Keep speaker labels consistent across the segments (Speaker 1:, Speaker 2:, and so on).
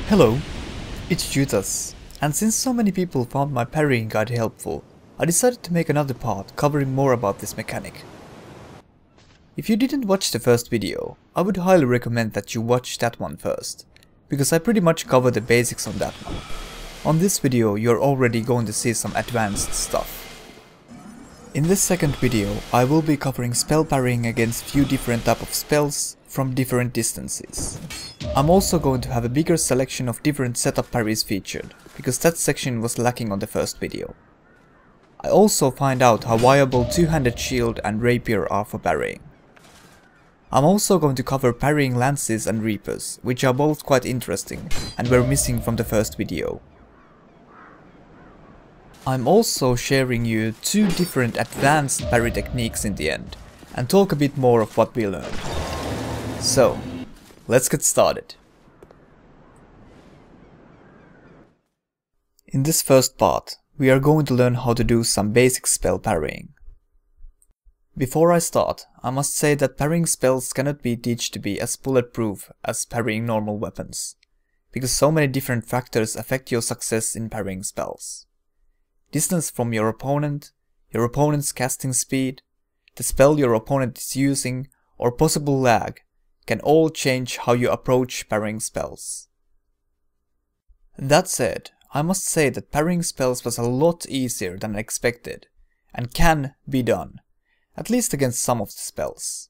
Speaker 1: Hello, it's Judas, and since so many people found my parrying guide helpful, I decided to make another part covering more about this mechanic. If you didn't watch the first video, I would highly recommend that you watch that one first, because I pretty much cover the basics on that one. On this video you're already going to see some advanced stuff. In this second video I will be covering spell parrying against few different type of spells from different distances. I'm also going to have a bigger selection of different setup parries featured, because that section was lacking on the first video. I also find out how viable two-handed shield and rapier are for parrying. I'm also going to cover parrying lances and reapers, which are both quite interesting and were missing from the first video. I'm also sharing you two different advanced parry techniques in the end, and talk a bit more of what we learned. So, let's get started. In this first part, we are going to learn how to do some basic spell parrying. Before I start, I must say that parrying spells cannot be taught to be as bulletproof as parrying normal weapons, because so many different factors affect your success in parrying spells. Distance from your opponent's casting speed, the spell your opponent is using, or possible lag can all change how you approach parrying spells. That said, I must say that parrying spells was a lot easier than expected, and can be done, at least against some of the spells.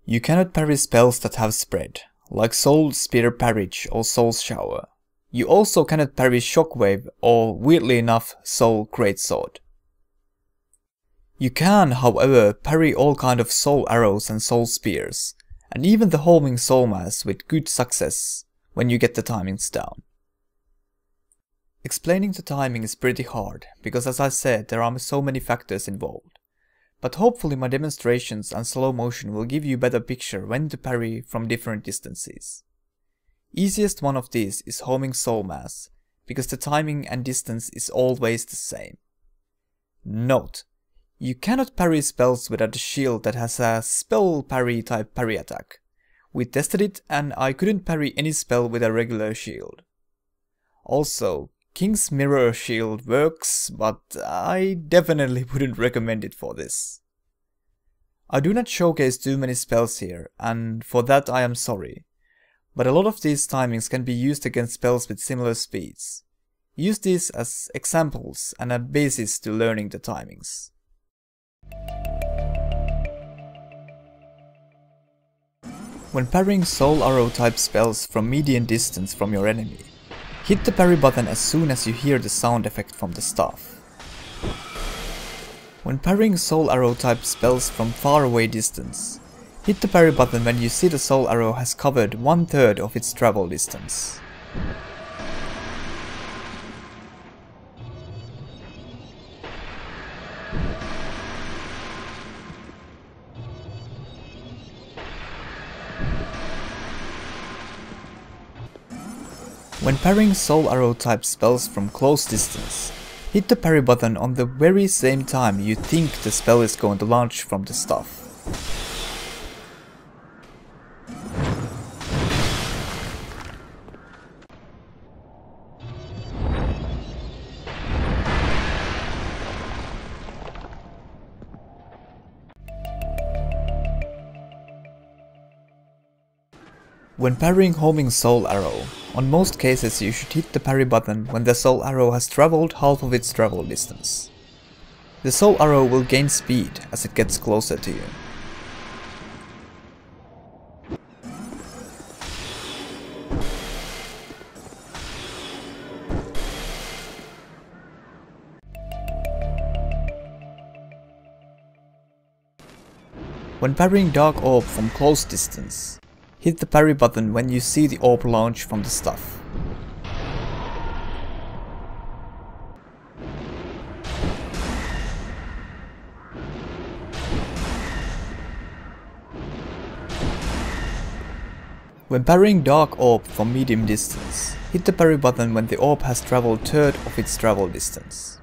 Speaker 1: You cannot parry spells that have spread, like Soul Spear Parage or Soul Shower. You also cannot parry Shockwave or, weirdly enough, Soul Greatsword. You can, however, parry all kind of Soul Arrows and Soul Spears, and even the Homing Soul Mass with good success, when you get the timings down. Explaining the timing is pretty hard, because as I said, there are so many factors involved. But hopefully my demonstrations and slow motion will give you a better picture when to parry from different distances. Easiest one of these is Homing Soul Mass, because the timing and distance is always the same. Note: you cannot parry spells without a shield that has a spell parry type parry attack. We tested it and I couldn't parry any spell with a regular shield. Also, King's Mirror Shield works, but I definitely wouldn't recommend it for this. I do not showcase too many spells here, and for that I am sorry. But a lot of these timings can be used against spells with similar speeds. Use these as examples and a basis to learning the timings. When parrying Soul Arrow type spells from medium distance from your enemy, hit the parry button as soon as you hear the sound effect from the staff. When parrying Soul Arrow type spells from far away distance, hit the parry button when you see the Soul Arrow has covered 1/3 of its travel distance. When parrying Soul Arrow type spells from close distance, hit the parry button on the very same time you think the spell is going to launch from the staff. When parrying Homing Soul Arrow, on most cases you should hit the parry button when the Soul Arrow has traveled half of its travel distance. The Soul Arrow will gain speed as it gets closer to you. When parrying Dark Orb from close distance, hit the parry button when you see the orb launch from the staff. When parrying Dark Orb from medium distance, hit the parry button when the orb has traveled 1/3 of its travel distance.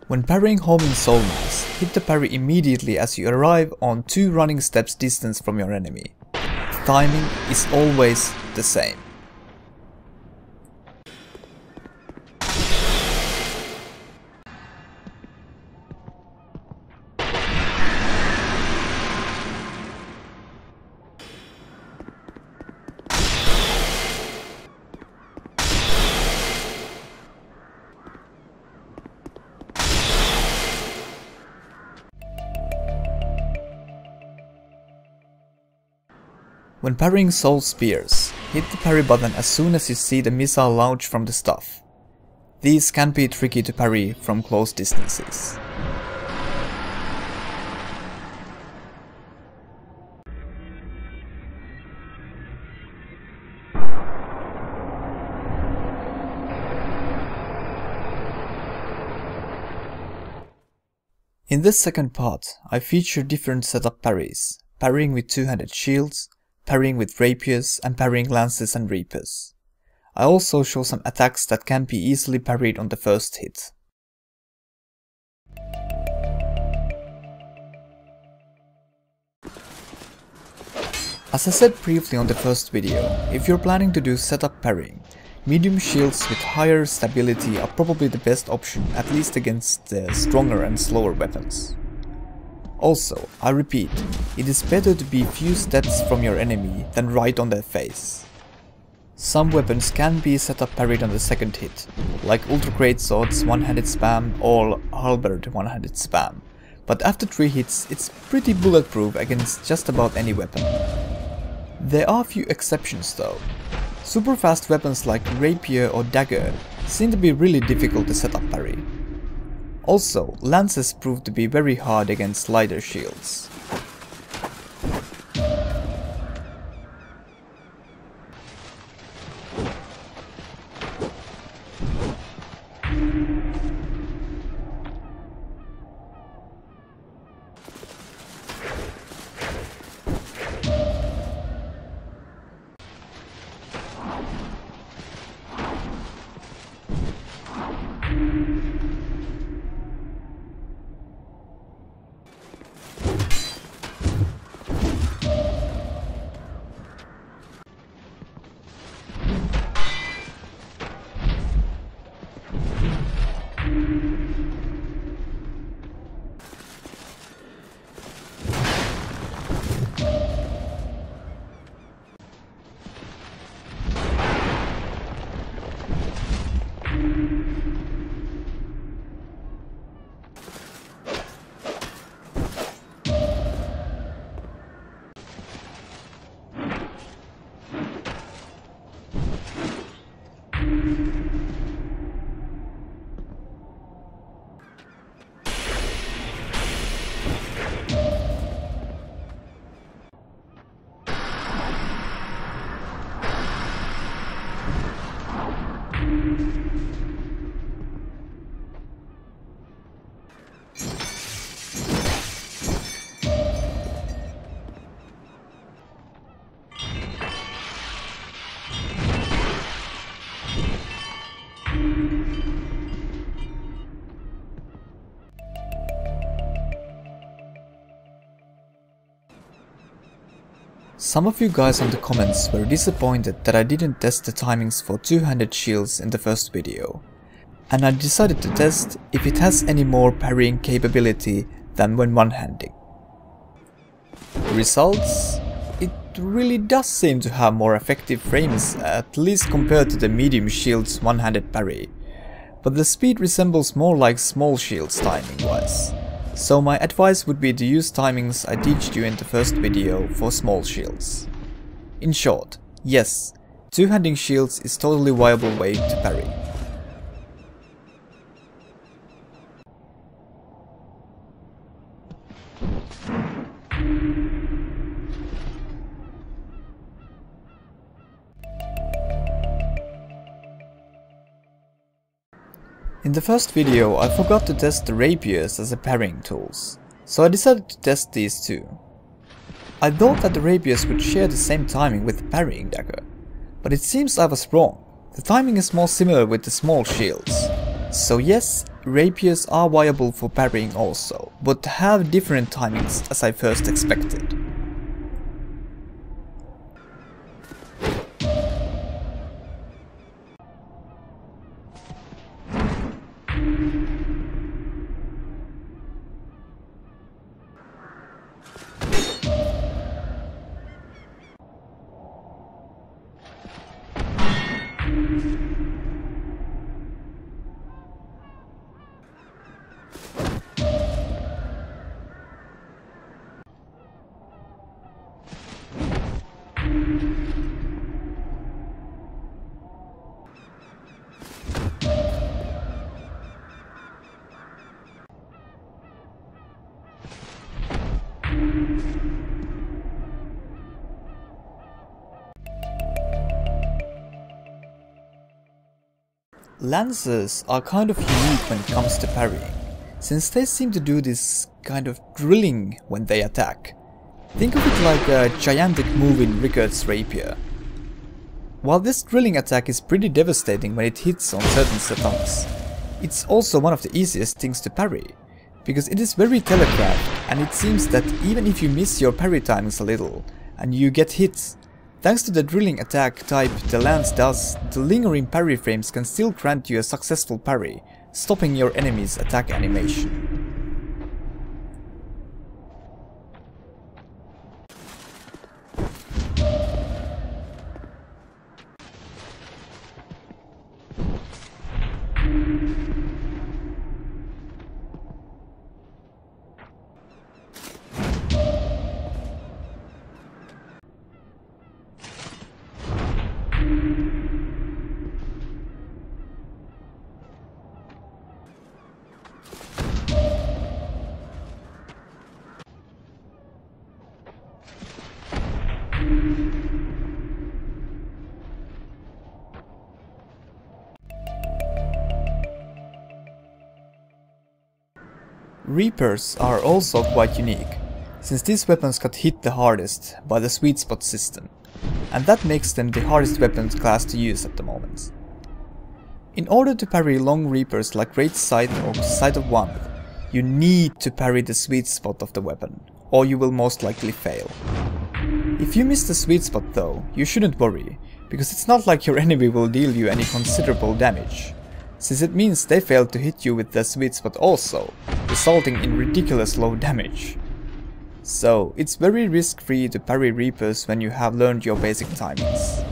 Speaker 1: When parrying home in Soul Mass, hit the parry immediately as you arrive on 2 running steps distance from your enemy. The timing is always the same. When parrying Soul Spears, hit the parry button as soon as you see the missile launch from the staff. These can be tricky to parry from close distances. In this second part, I feature different setup parries, parrying with two-handed shields, parrying with rapiers, and parrying lances and reapers. I also show some attacks that can be easily parried on the first hit. As I said briefly on the first video, if you're planning to do setup parrying, medium shields with higher stability are probably the best option, at least against the stronger and slower weapons. Also, I repeat, it is better to be few steps from your enemy than right on their face. Some weapons can be setup parried on the second hit, like Ultra Greatsword's one-handed spam or Halberd one-handed spam, but after 3 hits it's pretty bulletproof against just about any weapon. There are few exceptions though. Super fast weapons like rapier or dagger seem to be really difficult to setup parry. Also, lances prove to be very hard against lighter shields. Some of you guys on the comments were disappointed that I didn't test the timings for two-handed shields in the first video, and I decided to test if it has any more parrying capability than when one-handing. Results? It really does seem to have more effective frames, at least compared to the medium shield's one-handed parry, but the speed resembles more like small shields timing-wise. So my advice would be to use timings I teached you in the first video for small shields. In short, yes, two-handing shields is totally viable way to parry. In the first video I forgot to test the rapiers as a parrying tools, so I decided to test these too. I thought that the rapiers would share the same timing with the parrying dagger, but it seems I was wrong. The timing is more similar with the small shields. So yes, rapiers are viable for parrying also, but have different timings as I first expected. Lances are kind of unique when it comes to parrying, since they seem to do this kind of drilling when they attack. Think of it like a gigantic move in Rickard's rapier. While this drilling attack is pretty devastating when it hits on certain setups, it's also one of the easiest things to parry, because it is very telegraphed, and it seems that even if you miss your parry timings a little, and you get hit, thanks to the drilling attack type the lance does, the lingering parry frames can still grant you a successful parry, stopping your enemy's attack animation. Reapers are also quite unique, since these weapons got hit the hardest by the sweet spot system, and that makes them the hardest weapons class to use at the moment. In order to parry long reapers like Great Sight or Sight of One, you need to parry the sweet spot of the weapon, or you will most likely fail. If you miss the sweet spot though, you shouldn't worry, because it's not like your enemy will deal you any considerable damage, since it means they failed to hit you with the sweet spot also, resulting in ridiculous low damage. So it's very risk-free to parry reapers when you have learned your basic timings.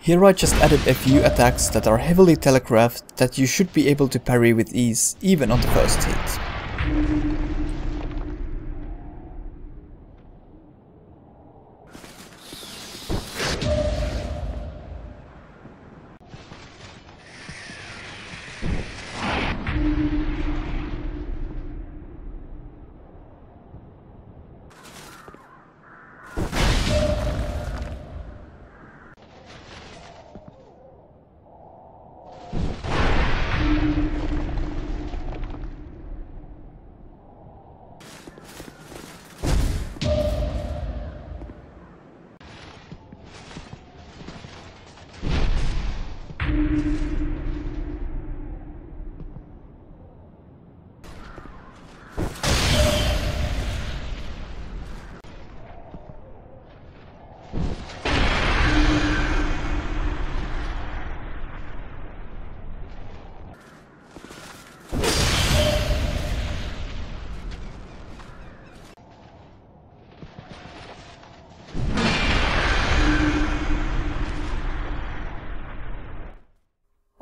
Speaker 1: Here I just added a few attacks that are heavily telegraphed that you should be able to parry with ease even on the first hit.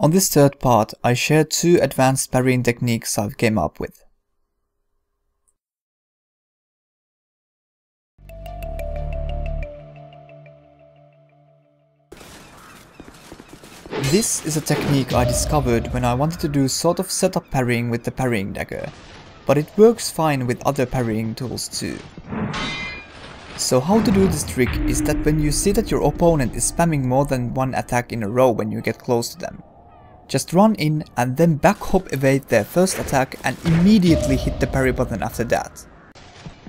Speaker 1: On this third part, I share 2 advanced parrying techniques I've came up with. This is a technique I discovered when I wanted to do sort of setup parrying with the parrying dagger, but it works fine with other parrying tools too. So how to do this trick is that when you see that your opponent is spamming more than one attack in a row when you get close to them, just run in and then back hop evade their first attack and immediately hit the parry button after that.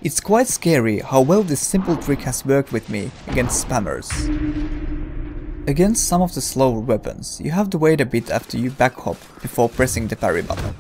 Speaker 1: It's quite scary how well this simple trick has worked with me against spammers. Against some of the slower weapons, you have to wait a bit after you back hop before pressing the parry button.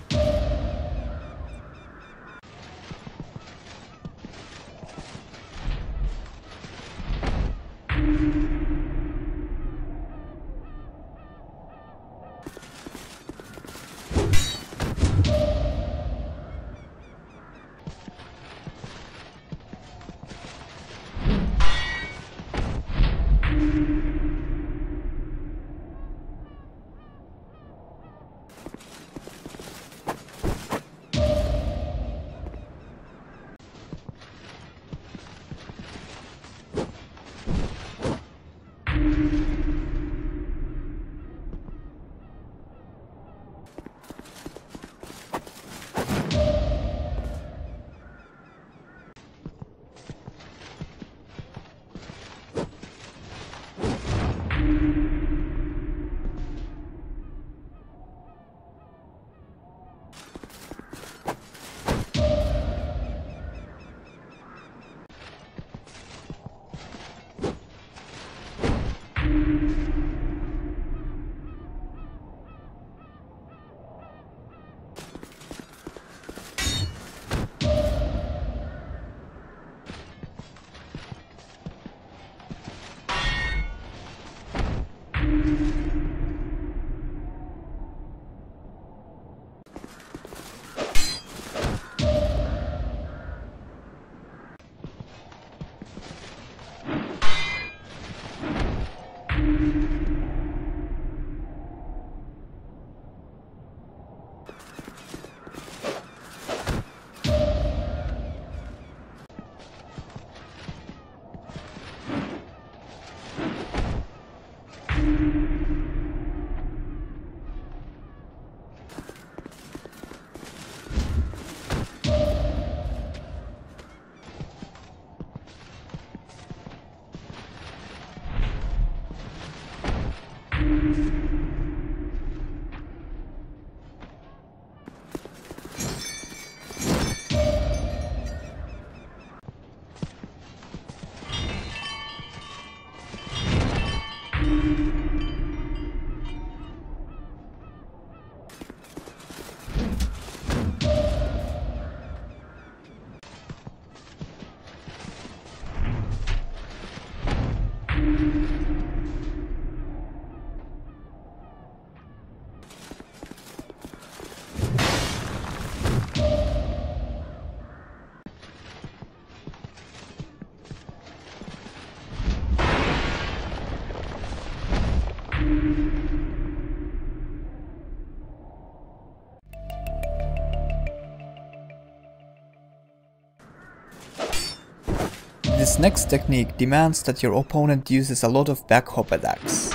Speaker 1: This next technique demands that your opponent uses a lot of back hop attacks.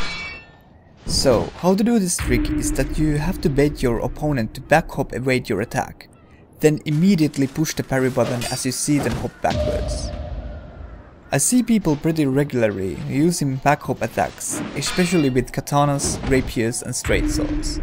Speaker 1: So, how to do this trick is that you have to bait your opponent to back hop evade your attack, then immediately push the parry button as you see them hop backwards. I see people pretty regularly using back hop attacks, especially with katanas, rapiers and straight swords.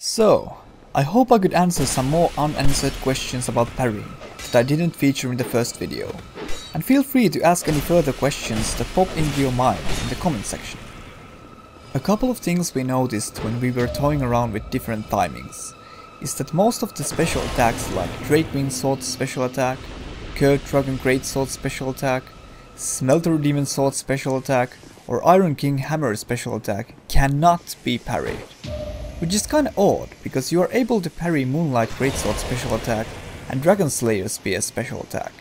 Speaker 1: So, I hope I could answer some more unanswered questions about parrying that I didn't feature in the first video, and feel free to ask any further questions that pop into your mind in the comment section. A couple of things we noticed when we were toying around with different timings is that most of the special attacks like Drakewing Sword special attack, Curd Dragon Greatsword special attack, Smelter Demon Sword special attack, or Iron King Hammer special attack cannot be parried. Which is kinda odd, because you are able to parry Moonlight Greatsword special attack and Dragon Slayer Spear special attack.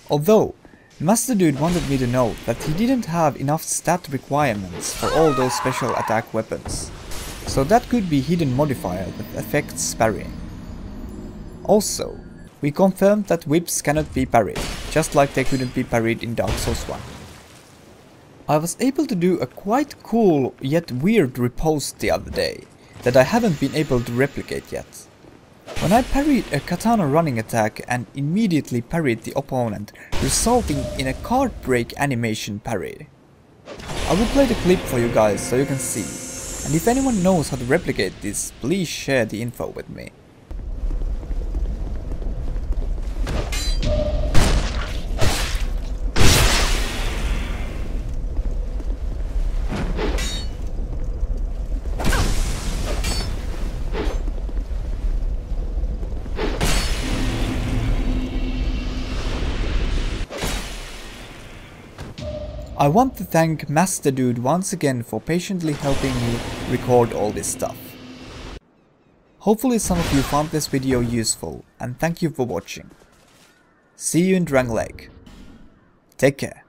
Speaker 1: Although, Master Dude wanted me to note that he didn't have enough stat requirements for all those special attack weapons, so that could be hidden modifier that affects parrying. Also, we confirmed that whips cannot be parried, just like they couldn't be parried in Dark Souls 1. I was able to do a quite cool yet weird riposte the other day that I haven't been able to replicate yet. When I parried a katana running attack and immediately parried the opponent, resulting in a card break animation parry. I will play the clip for you guys so you can see, and if anyone knows how to replicate this, please share the info with me. I want to thank Master Dude once again for patiently helping me record all this stuff. Hopefully some of you found this video useful, and thank you for watching. See you in Drang Lake. Take care.